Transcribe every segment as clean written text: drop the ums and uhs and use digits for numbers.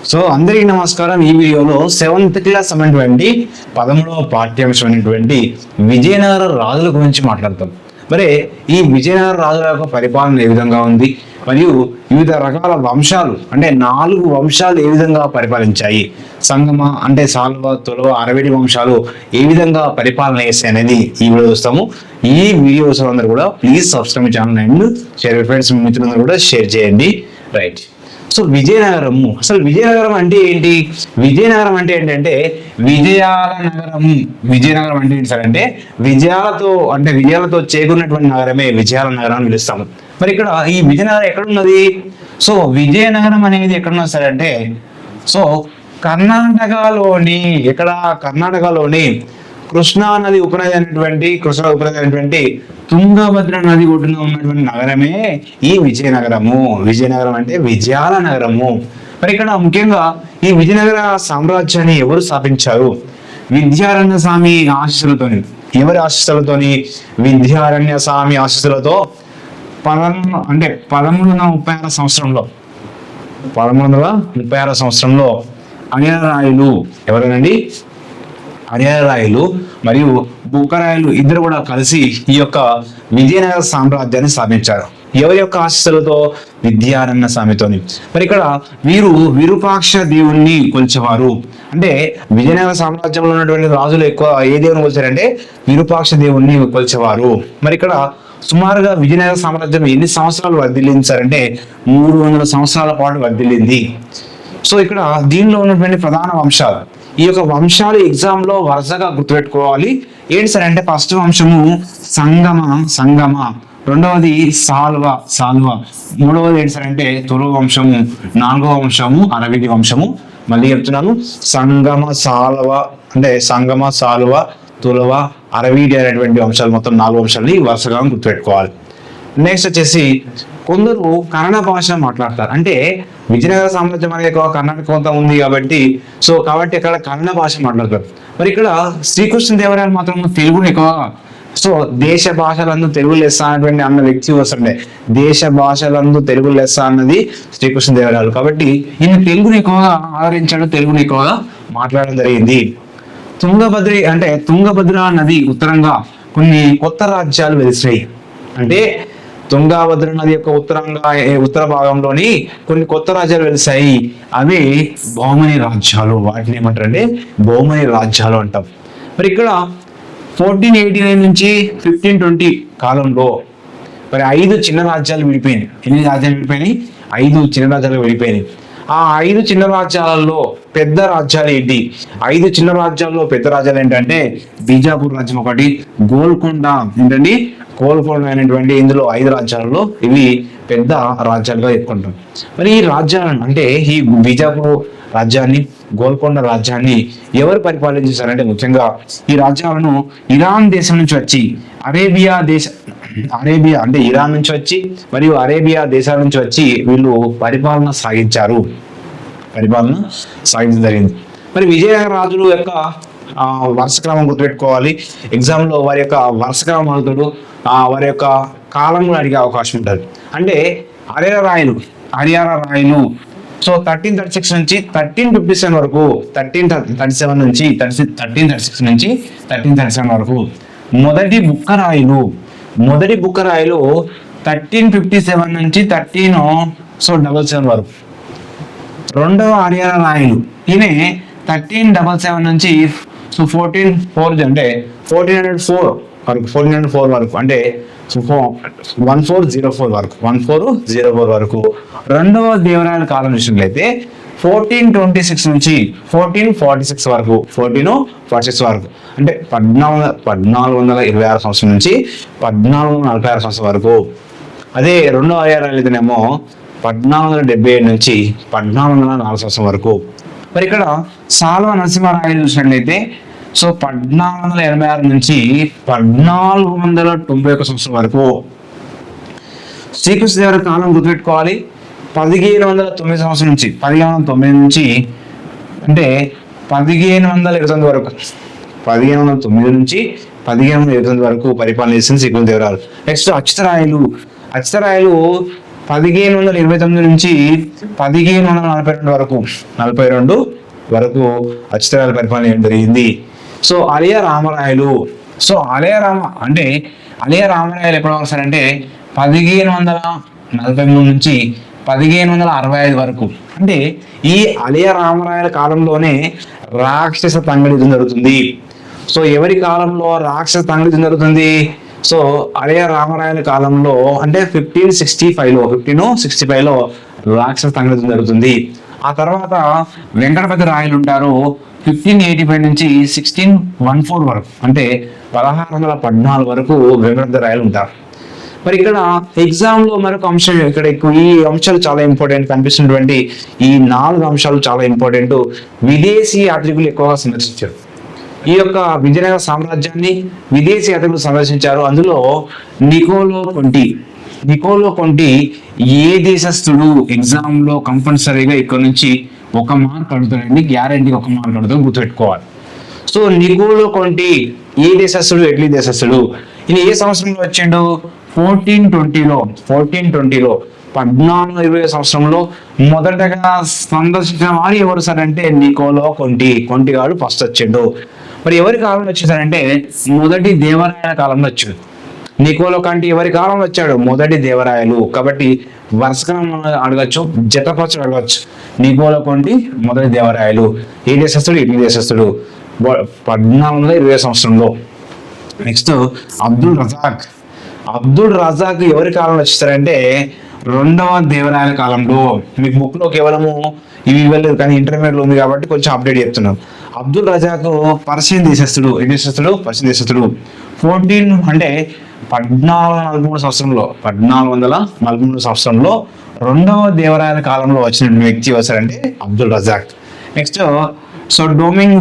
So అందరికీ నమస్కారం. ఈ వీడియోలో 7th క్లాస్ అయినటువంటి 13వ పాఠ్యాంశం అయినటువంటి విజయనగర రాజుల గురించి మాట్లాడతాం. మరి ఈ విజయనగర రాజుల యొక్క పరిపాలన ఏ విధంగా ఉంది, మరియు వివిధ రకాల వంశాలు అంటే 4 వంశాలు ఏ విధంగా పరిపాలించాయి, సంగమ అంటే సాల్వ, తులవ, అరవిడి వంశాలు ఏ విధంగా పరిపాలన చేస్తాయి అనేది ఈ వీడియో చూస్తాము. ఈ వీడియోస్ అందరూ కూడా please subscribe channel and share friends మిత్రులందరూ కూడా షేర్ చేయండి. రైట్. సో విజయనగరము, అసలు విజయనగరం అంటే ఏంటి? విజయనగరం అంటే ఏంటంటే విజయాల నగరము. విజయనగరం అంటే ఏంటి సార్ అంటే విజయాలతో చేకూరినటువంటి నగరమే విజయాల నగరం అని పిలుస్తాము. మరి ఇక్కడ ఈ విజయనగరం ఎక్కడున్నది? సో విజయనగరం అనేది ఎక్కడున్నది సార్ అంటే కర్ణాటకలోని కృష్ణా నది ఉపనది అయినటువంటి తుంగభద్ర నది ఒడ్డున ఉన్నటువంటి నగరమే ఈ విజయనగరము. విజయనగరం అంటే విజయాల నగరము. మరి ఇక్కడ ముఖ్యంగా ఈ విజయనగర సామ్రాజ్యాన్ని ఎవరు స్థాపించారు? విద్యారణ్య స్వామి ఆశీస్సులతోని. ఎవరి ఆశీస్సులతోని? విద్యారణ్య స్వామి ఆశీస్సులతో 1336 సంవత్సరంలో అనియరాయలు, ఎవరేనండి? అనియరాయలు మరియు బుక్కరాయలు ఇద్దరు కూడా కలిసి ఈ యొక్క విజయనగర సామ్రాజ్యాన్ని స్థాపించారు. ఎవరి యొక్క ఆశీస్సులతో? విద్యారణ్య స్వామితోని. మరి ఇక్కడ వీరు విరూపాక్ష దేవుణ్ణి కొలిచేవారు. అంటే విజయనగర సామ్రాజ్యంలో ఉన్నటువంటి రాజులు ఎక్కువ ఏ దేవుని కొలిచారంటే విరూపాక్ష దేవుణ్ణి కొలిచేవారు. మరి ఇక్కడ సుమారుగా విజయనగర సామ్రాజ్యం ఎన్ని సంవత్సరాలు వర్ధిల్లించారంటే 300 సంవత్సరాల పాటు వర్ధిల్లింది. సో ఇక్కడ దీనిలో ఉన్నటువంటి ప్రధాన వంశాలు, ఈ యొక్క వంశాలు ఎగ్జామ్ లో వరుసగా గుర్తుపెట్టుకోవాలి. ఏంటి సార్ అంటే ఫస్ట్ వంశము సంగమ, రెండవది సాల్వ, మూడవది ఏంటి సార్ అంటే తులవ వంశము, 4వ వంశము అరవిడి వంశము. మళ్ళీ చెప్తున్నాను, సంగమ, సాల్వ, తులవ, అరవిడి అనేటువంటి వంశాలు, మొత్తం 4 వంశాలని వరుసగా గుర్తుపెట్టుకోవాలి. నెక్స్ట్ వచ్చేసి కొందరు కన్నడ భాష మాట్లాడతారు. అంటే విజయనగర సామ్రాజ్యం అనేది ఎక్కువ కర్ణాటక కొంత ఉంది కాబట్టి ఇక్కడ కన్నడ భాష మాట్లాడతారు. మరి ఇక్కడ శ్రీకృష్ణదేవరాయలు మాత్రం తెలుగుని ఎక్కువ దేశ భాషలందు తెలుగు లెస్స అనేటువంటి అన్న వ్యక్తి వస్తుండే. దేశ భాషలందు తెలుగు లెస్స అన్నది శ్రీకృష్ణదేవరాయలు కాబట్టి ఈయన తెలుగుని ఎక్కువగా ఆదరించాడు, తెలుగుని ఎక్కువగా మాట్లాడడం జరిగింది. తుంగభద్ర నది ఉత్తరంగా కొన్ని కొత్త రాజ్యాలు వెలిసినాయి. అంటే తుంగభద్ర నది యొక్క ఉత్తర భాగంలోని కొన్ని కొత్త రాజ్యాలు వెలిసాయి. అవి బహుమని రాజ్యాలు. వాటిని ఏమంటారంటే బహుమని రాజ్యాలు అంటాం. మరి ఇక్కడ 1489 నుంచి 1520 కాలంలో మరి 5 చిన్న రాజ్యాలు విడిపోయినాయి. ఎన్ని రాజ్యాలు విడిపోయినాయి? 5 చిన్న రాజ్యాలు విడిపోయినాయి. ఆ 5 చిన్న రాజ్యాలలో పెద్ద రాజ్యాలు ఏంటి? 5 చిన్న రాజ్యాల్లో పెద్ద రాజ్యాలు ఏంటంటే బీజాపూర్ రాజ్యం ఒకటి, గోల్కొండ అయినటువంటి ఇందులో 5 రాజ్యాలలో ఇవి పెద్ద రాజ్యాలుగా చెప్పుకుంటాం. మరి ఈ రాజ్యాలను అంటే ఈ బీజాపూర్ రాజ్యాన్ని, గోల్కొండ రాజ్యాన్ని ఎవరు పరిపాలించారంటే ముఖ్యంగా ఈ రాజ్యాలను ఇరాన్ దేశం నుంచి వచ్చి అరేబియా అంటే ఇరాన్ నుంచి వచ్చి మరియు అరేబియా దేశాల నుంచి వచ్చి వీళ్ళు పరిపాలన సాగించడం జరిగింది. మరి విజయనగర రాజుల యొక్క వరుస క్రమం గుర్తుపెట్టుకోవాలి. ఎగ్జామ్ లో వారి యొక్క వరుస క్రమం అడుగుతాడు, వారి యొక్క కాలం కూడా అడిగే అవకాశం ఉంటుంది. అంటే అరియారాయలు 1336 నుంచి 1357 వరకు, 1336 నుంచి 1337 వరకు. మొదటి బుక్కరాయలు 1357 నుంచి 1377 వరకు. రెండవ ఆర్యరాయలు ఈయన 1377 నుంచి 1404 వరకు అంటే 1404 వరకు. రెండవ దేవరాయల కాలం చూసినట్లయితే 1426 నుంచి 1446 వరకు అంటే 1426 సంవత్సరం నుంచి 1446 సంవత్సరం వరకు. అదే రెండవ ఆర్యరాయలు అయితేనేమో 1477 నుంచి 1404 సంవత్సరం వరకు. మరి ఇక్కడ సాల్వ నరసింహారాయలు చూసినట్లయితే 1486 నుంచి 1491 సంవత్సరం వరకు. శ్రీకృష్ణదేవరాయల కాలం గుర్తుపెట్టుకోవాలి. 1509 సంవత్సరం నుంచి 1509 నుంచి అంటే 1529 వరకు, 1509 నుంచి 1529 వరకు పరిపాలన చేసింది శ్రీకృష్ణదేవరాయలు. నెక్స్ట్ అచ్యుతరాయలు 1529 నుంచి 1542 వరకు 42 వరకు అచ్యుతరాయల పరిపాలన చేయడం జరిగింది. సో అలియా రామరాయలు, సో అలియా రామరాయలు ఎప్పుడు వస్తారంటే 1543 నుంచి 1565 వరకు. అంటే ఈ అలియా రామరాయల కాలంలోనే రాక్షస తంగడి జరుగుతుంది. సో ఎవరి కాలంలో రాక్షస తంగడి జరుగుతుంది? సో అలియా రామరాయల కాలంలో అంటే 1565లో రాక్షస తంగడి జరుగుతుంది. ఆ తర్వాత వెంకటపతి రాయలు ఉంటారు 1585 నుంచి 1614 వరకు, అంటే 1614 వరకు వెంకటపతి రాయలు ఉంటారు. మరి ఇక్కడ ఎగ్జామ్ లో మరొక అంశం, ఇక్కడ ఈ అంశాలు చాలా ఇంపార్టెంట్ కనిపిస్తున్నటువంటి ఈ 4 అంశాలు చాలా ఇంపార్టెంట్. విదేశీ యాత్రికులు ఎక్కువగా సందర్శించారు ఈ యొక్క విజయనగర సామ్రాజ్యాన్ని, విదేశీ యాత్రికులు సందర్శించారు. అందులో నికోలో కొంటి ఏ దేశస్థుడు? ఎగ్జామ్ లో కంపల్సరీగా ఇక్కడ నుంచి 1 మార్క్ అడుగుతాడండి, గ్యారంటీగా 1 మార్క్ అడుగుతాడు, గుర్తుపెట్టుకోవాలి. సో నికోలో కొంటి ఏ దేశస్థుడు? ఇటలీ దేశస్థుడు. ఈయన ఏ సంవత్సరంలో వచ్చిండు? 1420లో 1420 సంవత్సరంలో మొదటగా సందర్శించిన వారు ఎవరు సార్ అంటే నికోలో కొంటిగాడు ఫస్ట్ వచ్చిండు. మరి ఎవరి కాలంలో వచ్చేసారంటే మొదటి దేవరాయల కాలంలో వచ్చాడు. నికోలో కంటి ఎవరి కాలంలో వచ్చాడు? మొదటి దేవరాయలు. కాబట్టి వరుసక్రమం అడగచ్చు, జతపరచు అడగచ్చు. నికోలో కొంటి మొదటి దేవరాయలు. ఏ దేశస్థుడు? ఇటలీ దేశస్థుడు, 1420 సంవత్సరంలో. నెక్స్ట్ అబ్దుల్ రజాక్ ఎవరి కాలంలో వచ్చేసారంటే 2వ దేవరాయల కాలంలో. మీకు బుక్ లో కేవలము ఇవి ఇవ్వలేదు, కానీ ఇంటర్మీడియట్ లో ఉంది కాబట్టి కొంచెం అప్డేట్ చెప్తున్నాం. అబ్దుల్ రజాక్ పర్షియన్ దేశస్థుడు. ఏ దేశస్థుడు? పర్షియన్ దేశస్థుడు. 1443 సంవత్సరంలో 1443 సంవత్సరంలో 2వ దేవరాయల కాలంలో వచ్చిన వ్యక్తి వస్తారంటే Abdul Razzaq. Next so Domingo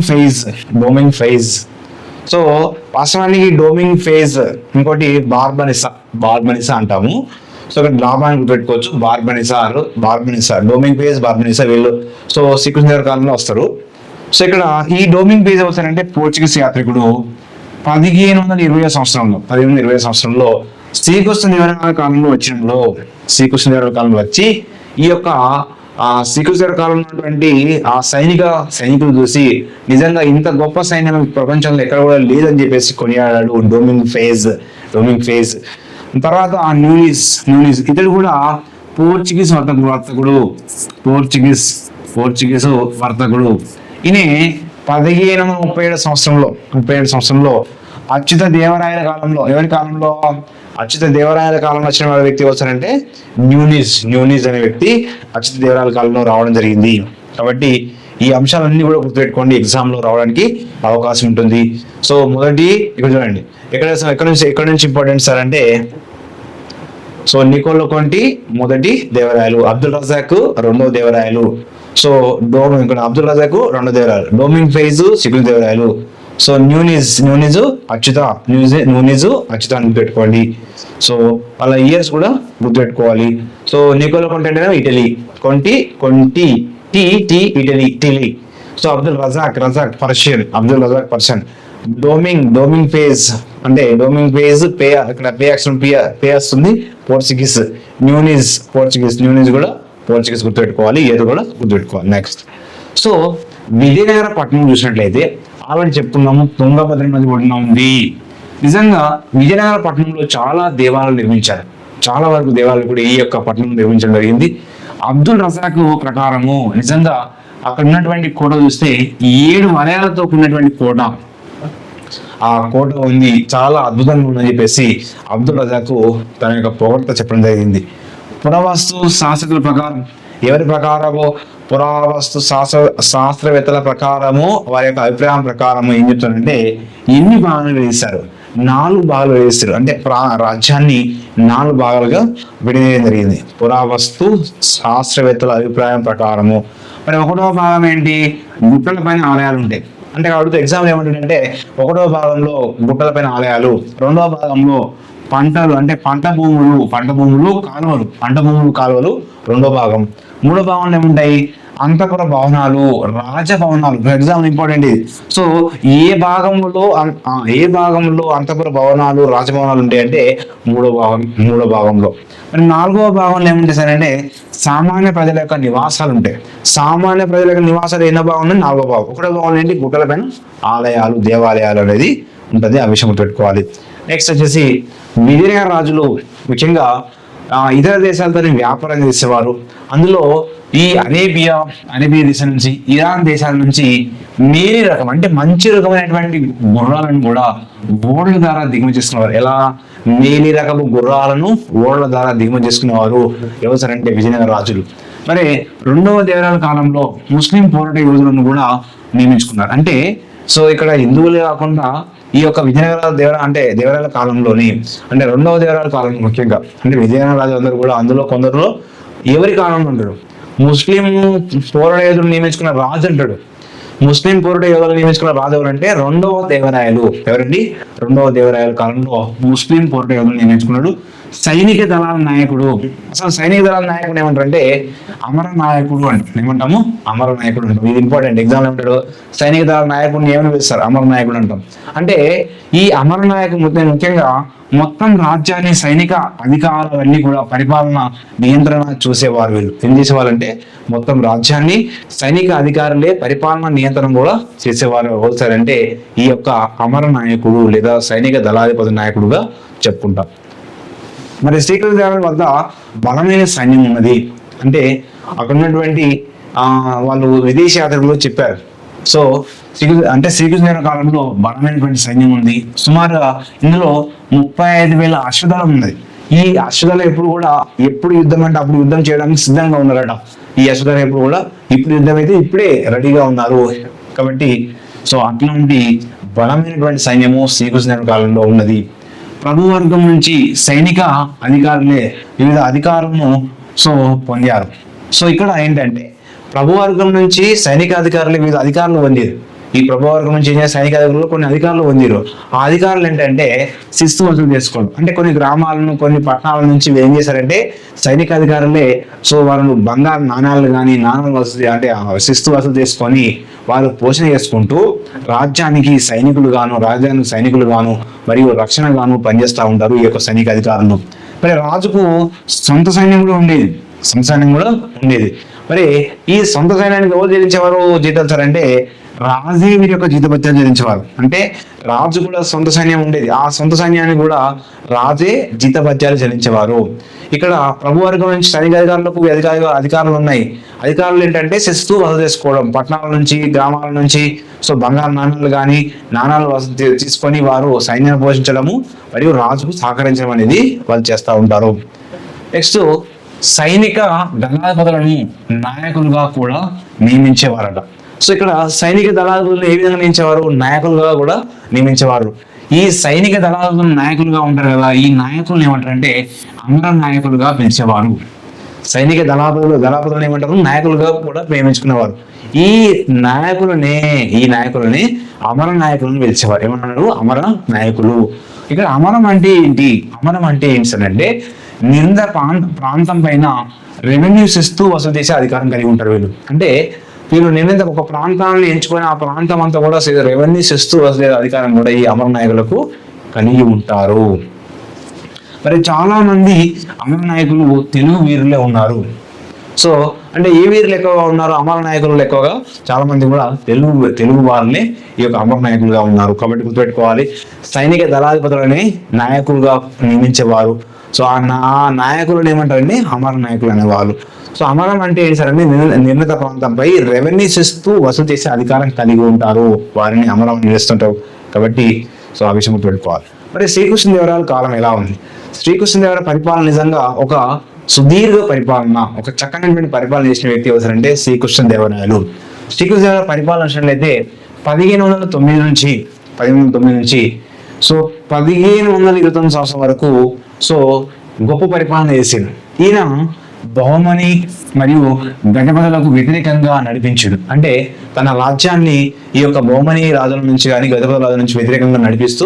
Paes. So వాస్తవానికి డోమింగ్ ఫేజ్, ఇంకోటి బార్బనిసా అంటాము. సో ఇక్కడ లాభాన్ని గుర్తుపెట్టుకోవచ్చు. బార్బనిసా, డోమింగ్ ఫేజ్, బార్బనిసా వీళ్ళు సో శ్రీకృష్ణ కాలంలో వస్తారు. సో ఇక్కడ ఈ డోమింగ్ ఫేజ్ అవుతారంటే పోర్చుగీస్ యాత్రికుడు 1520 సంవత్సరంలో శ్రీకృష్ణదేవరాయల కాలంలో కాలంలో వచ్చి ఈ యొక్క శ్రీకృష్ణ కాలంలో ఉన్నటువంటి ఆ సైనికులు చూసి నిజంగా ఇంత గొప్ప సైన్యం ప్రపంచంలో ఎక్కడ కూడా లేదని చెప్పేసి కొనియాడాడు. డోమింగ్ ఫేజ్. తర్వాత ఆ న్యూనిస్ ఇతడు కూడా పోర్చుగీస్ వర్తకుడు. ఈయన 1537 సంవత్సరంలో అచ్యుత దేవరాయల కాలంలో, ఎవరి కాలంలో? అచ్యుత దేవరాయల కాలంలో వచ్చిన వ్యక్తి వస్తారంటే న్యూనిస్ అనే వ్యక్తి అచ్యుత దేవరాయల కాలంలో రావడం జరిగింది. కాబట్టి ఈ అంశాలన్నీ కూడా గుర్తుపెట్టుకోండి, ఎగ్జామ్ లో రావడానికి అవకాశం ఉంటుంది. సో మొదటి ఇక్కడ చూడండి, ఎక్కడ నుంచి ఇంపార్టెంట్ సార్ అంటే సో నికోలో కొంటి మొదటి దేవరాయలు, అబ్దుల్ రజాక్ 2వ దేవరాయలు. సో అబ్దుల్ రజాక్ 2వ Devarayalu, Domingo Paes Srikrishna Devarayalu. So Nuniz Achyuta అని గుర్తుపెట్టుకోండి. సో అలా ఇయర్స్ కూడా గుర్తుపెట్టుకోవాలి. సో నికోలో కొంటి అంటే Italy, Conti Italy. So Abdul Razzaq Persian. Domingo Paes అంటే ఇక్కడ పే వస్తుంది, పోర్చుగీస్. న్యూనిజ్ కూడా పోర్చుగీస్ గుర్తుపెట్టుకోవాలి, ఇయర్ కూడా గుర్తుపెట్టుకోవాలి. నెక్స్ట్ సో విజయనగర పట్టణం చూసినట్లయితే ఆల్రెడీ చెప్పుకున్నాము, తుంగభద్ర నది ఒడిన ఉంది. నిజంగా విజయనగర పట్టణంలో చాలా దేవాలయాలు నిర్మించారు, చాలా వరకు దేవాలయాలు కూడా ఈ యొక్క పట్టణం నిర్మించడం జరిగింది. అబ్దుల్ రజాక్ ప్రకారము నిజంగా అక్కడ ఉన్నటువంటి కోట చూస్తే 7 వలయాలతో ఉన్నటువంటి కోట, ఆ కోట ఉంది, చాలా అద్భుతంగా ఉందని చెప్పేసి అబ్దుల్ రజాక్ తన యొక్క పొగడ్త చెప్పడం జరిగింది. పురావస్తు శాస్త్రజ్ఞుల ప్రకారం, ఎవరి ప్రకారమో పురావస్తు శాస్త్రవేత్తల ప్రకారము, వారి యొక్క అభిప్రాయం ప్రకారము ఏం చెప్తారంటే ఎన్ని భాగాలు వేస్తారు? 4 భాగాలు వేస్తారు. అంటే రాజ్యాన్ని 4 భాగాలుగా విడదీయడం జరిగింది పురావస్తు శాస్త్రవేత్తల అభిప్రాయం ప్రకారము. మరి 1వ భాగం ఏంటి? గుట్టల పైన ఆలయాలు ఉంటాయి. అంటే అడుగుతూ ఎగ్జామ్ ఏమంటుందంటే 1వ భాగంలో గుట్టల పైన ఆలయాలు, 2వ భాగంలో పంటలు అంటే పంట భూములు కాలువలు రెండో భాగం. మూడో భాగంలో ఏముంటాయి? అంతఃపుర భవనాలు, రాజభవనాలు. ఫర్ ఎగ్జాంపుల్ ఇంపార్టెంట్ ఇది. సో ఏ భాగంలో అంతఃపుర భవనాలు రాజభవనాలు ఉంటాయంటే మూడో భాగంలో. మరి నాలుగవ భాగంలో ఏముంటాయి సార్ అంటే సామాన్య ప్రజల యొక్క నివాసాలు ఉంటాయి. సామాన్య ప్రజల యొక్క నివాసాలు ఎన్నో భాగం? నాలుగో భాగం. ఒకటో భాగంలో ఏంటి? గుట్టల పైన ఆలయాలు, దేవాలయాలు అనేది ఉంటుంది. ఆ విషయం పెట్టుకోవాలి. నెక్స్ట్ వచ్చేసి విజయనగర రాజులు ముఖ్యంగా ఇతర దేశాలతో వ్యాపారం చేసేవారు. అందులో ఈ అరేబియా దేశం నుంచి, ఇరాన్ దేశాల నుంచి మేరీ రకం అంటే మంచి రకమైనటువంటి గుర్రాలను కూడా ఓడల ద్వారా దిగుమతి చేసుకునేవారు. ఎలా? మేరీ రకము గుర్రాలను ఓడల ద్వారా దిగుమతి చేసుకునేవారు ఎవరంటే విజయనగర రాజులు. మరి రెండవ దేవరాయల కాలంలో ముస్లిం పోరాట యోధులను కూడా నియమించుకున్నారు. అంటే సో ఇక్కడ హిందువులే కాకుండా ఈ యొక్క విజయనగర దేవరాయల కాలంలోని అంటే రెండవ దేవరాయల కాలంలో ముఖ్యంగా అంటే విజయనగర రాజు అందరూ కూడా అందులో కొందరులో ఎవరి కాలంలో ఉంటాడు? ముస్లిం పోరాట యోధులు నియమించుకున్న రాజు అంటాడు. ముస్లిం పోరాట యోధులు నియమించుకున్న రాజు ఎవరంటే రెండవ దేవరాయలు. ఎవరండి? రెండవ దేవరాయల కాలంలో ముస్లిం పోరాట యోధులు నియమించుకున్నాడు. సైనిక దళాల నాయకుడు. అసలు సైనిక దళాల నాయకుడు ఏమంటారంటే అమర నాయకుడు అంటారు. ఏమంటాము? అమర నాయకుడు అంటాం. ఇది ఇంపార్టెంట్. ఎగ్జామ్ ఏమంటాడు? సైనిక దళాల నాయకుడిని ఏమని పిలుస్తారు? అమర నాయకుడు అంటాం. అంటే ఈ అమర నాయకుడు ముఖ్యంగా మొత్తం రాజ్యాన్ని సైనిక అధికారాలన్నీ కూడా పరిపాలన నియంత్రణ చూసేవారు. వీళ్ళు ఏం చేసేవాళ్ళంటే మొత్తం రాజ్యాన్ని సైనిక అధికారులే పరిపాలన నియంత్రణ కూడా చేసేవారు. ఎవరుసారంటే ఈ యొక్క అమర నాయకుడు లేదా సైనిక దళాధిపతి నాయకుడుగా చెప్పుకుంటాం. మరి శ్రీకృష్ణ వద్ద బలమైన సైన్యం ఉన్నది. అంటే అక్కడ ఉన్నటువంటి వాళ్ళు విదేశీ యాత్రికులు చెప్పారు. సో శ్రీకృష్ణ కాలంలో బలమైనటువంటి సైన్యం ఉంది. సుమారుగా ఇందులో 35,000 అశ్వదళం ఉన్నది. ఈ అశ్వదళ ఎప్పుడు యుద్ధం అంటే అప్పుడు యుద్ధం చేయడానికి సిద్ధంగా ఉన్నారట. ఈ అశ్వదళ ఇప్పుడు యుద్ధం అయితే ఇప్పుడే రెడీగా ఉన్నారు. కాబట్టి సో అట్లాంటి బలమైనటువంటి సైన్యము శ్రీకృష్ణ కాలంలో ఉన్నది. ప్రభువర్గం నుంచి సైనిక అధికారులే వివిధ అధికారులను పొందారు. సో ఇక్కడ ఏంటంటే ప్రభువర్గం నుంచి సైనిక అధికారులు వివిధ అధికారులు పొందారు. ఈ ప్రభువర్గం నుంచి సైనిక అధికారులు కొన్ని అధికారులు పొందారు. ఆ అధికారులు ఏంటంటే శిస్తు వసూలు చేసుకోవడం. అంటే కొన్ని గ్రామాలను కొన్ని పట్టణాల నుంచి ఏం చేశారంటే సైనిక అధికారులే వాళ్ళు బంగారు నాణాలు కానీ నాణాలు వసూలు అంటే శిస్తు వసూలు చేసుకొని వారు పోషణ చేసుకుంటూ రాజ్యానికి సైనికులు గాను మరియు రక్షణ గాను పనిచేస్తూ ఉంటారు ఈ యొక్క సైనిక అధికారులు. మరి రాజుకు సొంత సైన్యం కూడా ఉండేది. మరి ఈ సొంత సైన్యానికి ఎవరు చెల్లించేవారు జీతాలు సార్ అంటే రాజే వీరి యొక్క జీతభత్యాలు చెల్లించేవారు. అంటే రాజు కూడా సొంత సైన్యం ఉండేది. ఆ సొంత సైన్యానికి కూడా రాజే జీతభత్యాలు చెల్లించేవారు. ఇక్కడ ప్రభువర్గం నుంచి సైనిక అధికారులకు అధికారులు ఉన్నాయి. అధికారులు ఏంటంటే శిస్తు వసూలు చేసుకోవడం, పట్టణాల నుంచి గ్రామాల నుంచి బంగారు నాణాలు కానీ నాణాలు తీసుకొని వారు సైన్యాన్ని పోషించడము మరియు రాజుకు సహకరించడం అనేది వాళ్ళు చేస్తూ ఉంటారు. నెక్స్ట్ సైనిక దళాధిపతులను నాయకులుగా కూడా నియమించేవారట. సో ఇక్కడ సైనిక దళాధిపతులు ఏ విధంగా నియమించేవారు? నాయకులుగా కూడా నియమించేవారు. ఈ సైనిక దళాధిపతులు నాయకులుగా ఉంటారు కదా, ఈ నాయకులను ఏమంటారంటే అమర నాయకులుగా పిలిచేవారు. సైనిక దళాధిపతులను ఏమంటారు? నాయకులుగా కూడా నియమించుకునేవారు. ఈ నాయకులని అమర నాయకులను పిలిచేవారు. ఏమన్నారు? అమర నాయకులు. ఇక్కడ అమరం అంటే ఏంటి సార్ అంటే నిర్ణీత ప్రాంతం పైన రెవెన్యూ శిస్తు వసూలు చేసే అధికారం కలిగి ఉంటారు వీళ్ళు. అంటే వీళ్ళు నిర్ణీత ఒక ప్రాంతాన్ని ఎంచుకొని ఆ ప్రాంతం అంతా కూడా రెవెన్యూ శిస్తు వసూలు చేసే అధికారం కూడా ఈ అమర నాయకులకు కలిగి ఉంటారు. మరి చాలా మంది అమర నాయకులు తెలుగు వీరులే ఉన్నారు. సో అంటే ఏ వీరులు ఎక్కువగా ఉన్నారు? అమర నాయకులు ఎక్కువగా చాలా మంది కూడా తెలుగు వారిని ఈ యొక్క అమర నాయకులుగా ఉన్నారు. కాబట్టి గుర్తుపెట్టుకోవాలి, సైనిక దళాధిపతులని నాయకులుగా నియమించేవారు. సో ఆ నాయకులను ఏమంటారండి? అమర నాయకులు అనేవాళ్ళు. సో అమరం అంటే ఏంటి సార్ అంటే నిర్ణీత ప్రాంతంపై రెవెన్యూ శిస్తు వసూలు చేసే అధికారం కలిగి ఉంటారు. వారిని అమరం నిలుస్తుంటారు. కాబట్టి ఆ విషయం గుర్తుపెట్టుకోవాలి. మరి శ్రీకృష్ణదేవరాయల కాలం ఎలా ఉంది? శ్రీకృష్ణదేవరాయల పరిపాలన నిజంగా ఒక సుదీర్ఘ పరిపాలన, ఒక చక్కనైనటువంటి పరిపాలన చేసిన వ్యక్తి ఎవరంటే శ్రీకృష్ణదేవరాయలు. శ్రీకృష్ణదేవరాయల పరిపాలన అయితే 1509 నుంచి 1529 సంవత్సరం వరకు గొప్ప పరిపాలన చేసింది. ఈయన బహుమని మరియు గజపతులకు వ్యతిరేకంగా నడిపించాడు. అంటే తన రాజ్యాన్ని ఈ యొక్క బహుమని రాజుల నుంచి కానీ గజపతుల రాజుల నుంచి వ్యతిరేకంగా నడిపిస్తూ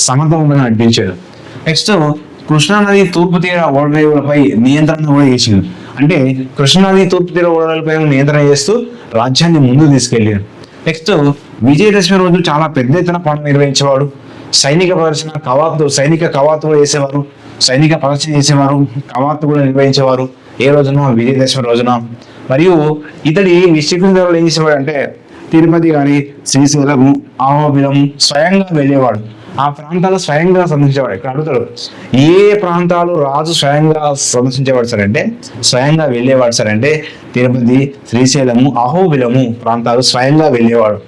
సమర్థవంతంగా నడిపించాడు. నెక్స్ట్ కృష్ణానది తూర్పు తీర ఓడరేవులపై నియంత్రణ కూడా చేసిండు. అంటే కృష్ణానది తూర్పు తీర ఓడరేవులపై నియంత్రణ చేస్తూ రాజ్యాన్ని ముందుకు తీసుకెళ్ళాడు. నెక్స్ట్ విజయదశమి రోజు చాలా పెద్ద ఎత్తున పండుగ నిర్వహించేవాడు. సైనిక ప్రదర్శన సైనిక కవాతు కూడా చేసేవారు. సైనిక ప్రదర్శన చేసేవారు, కవాతు కూడా నిర్వహించేవారు. ఏ రోజున? విజయదశమి రోజున. మరియు ఇతడి శ్రీకృష్ణదేవరాయలు ఏం చేసేవాడు అంటే తిరుపతి కానీ శ్రీశైలం అహోబిలం స్వయంగా వెళ్ళేవాడు. ఆ ప్రాంతాలు స్వయంగా సందర్శించేవాడు. ఇక్కడ అడుగుతాడు, ఏ ప్రాంతాలు రాజు స్వయంగా సందర్శించేవాడు సార్ అంటే, స్వయంగా వెళ్ళేవాడు సార్ అంటే తిరుపతి, శ్రీశైలము, అహోబిలము ప్రాంతాలు స్వయంగా వెళ్ళేవాడు.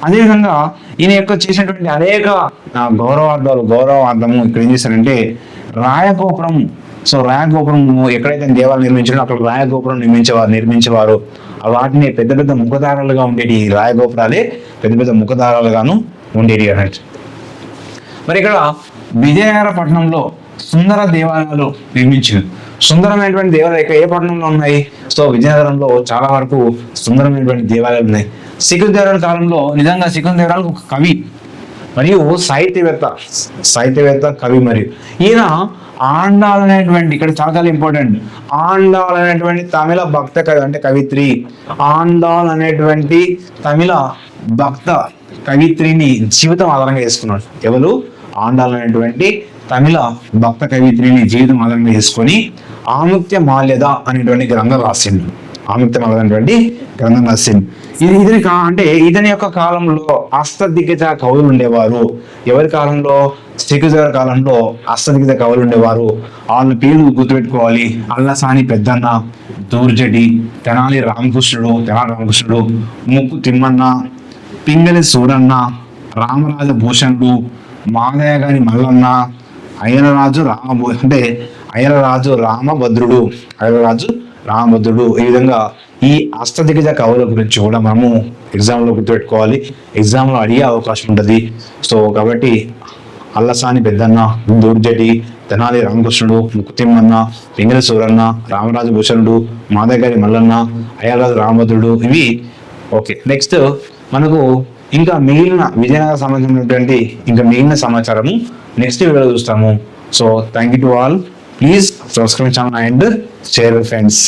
అదేవిధంగా ఈయన యొక్క చేసినటువంటి అనేక గౌరవార్థము ఇక్కడ ఏం చేశారంటే రాయగోపురం. సో రాయగోపురం ఎక్కడైతే దేవాలయం నిర్మించారో అక్కడ రాయగోపురం నిర్మించేవారు. వాటిని పెద్ద పెద్ద ముఖదారాలుగా ఉండేటి రాయగోపురాలే పెద్ద పెద్ద ముఖదారాలుగాను ఉండేవి అన్నట్టు. మరి ఇక్కడ విజయనగర పట్టణంలో సుందర దేవాలయాలు నిర్మించారు. సుందరమైనటువంటి దేవాలయాలు ఏ పట్టణంలో ఉన్నాయి? సో విజయనగరంలో చాలా వరకు సుందరమైనటువంటి దేవాలయాలు ఉన్నాయి. శ్రీకృష్ణదేవరాయల కాలంలో నిజంగా శ్రీకృష్ణదేవరాయలు ఒక కవి మరియు సాహిత్యవేత్త కవి. మరియు ఈయన ఆండాల్ అనేటువంటి, ఇక్కడ చాలా చాలా ఇంపార్టెంట్, ఆండాల్ అనేటువంటి తమిళ భక్త కవి అంటే కవిత్రి. ఆండాల్ అనేటువంటి తమిళ భక్త కవిత్రిని జీవితం ఆధారంగా చేసుకున్నాడు. ఎవరు? ఆండాల్ అనేటువంటి తమిళ భక్త కవిత్రిని జీవితం ఆధారంగా చేసుకొని ఆముక్త్య మాల్యద అనేటువంటి గ్రంథం రాసిండు. ఇతని యొక్క కాలంలో అష్టదిగ్గజ కవులు ఉండేవారు. ఎవరి కాలంలో? శ్రీకృష్ణదేవరాయల కాలంలో అష్టదిగ్గజ కవులు ఉండేవారు. వాళ్ళ పేర్లు గుర్తుపెట్టుకోవాలి. అల్లసాని పెద్దన్న, దూర్జటి, తెనాలి రామకృష్ణుడు, ముక్కు తిమ్మన్న, పింగళి సూరన్న, రామరాజ భూషణుడు, మాదయ్య గారి మల్లన్న, అయ్యలరాజు రామభద్రుడు. ఈ విధంగా ఈ అష్టదిగ్గజ కవుల గురించి కూడా మనము ఎగ్జామ్లో గుర్తుపెట్టుకోవాలి. ఎగ్జామ్లో అడిగే అవకాశం ఉంటుంది. సో కాబట్టి అల్లసాని పెద్దన్న, దూర్జటి, తెనాలి రామకృష్ణుడు, ముక్కుతిమ్మన్న, పింగళి సూరన్న, రామరాజు భూషణుడు, మాదయ్య గారి మల్లన్న, అయ్యలరాజు రామభద్రుడు, ఇవి ఓకే. నెక్స్ట్ మనకు ఇంకా మిగిలిన విజయనగర సంబంధించినటువంటి మిగిలిన సమాచారము నెక్స్ట్ వీడియోలో చూస్తాము. So thank you to all. Please subscribe channel and share with friends.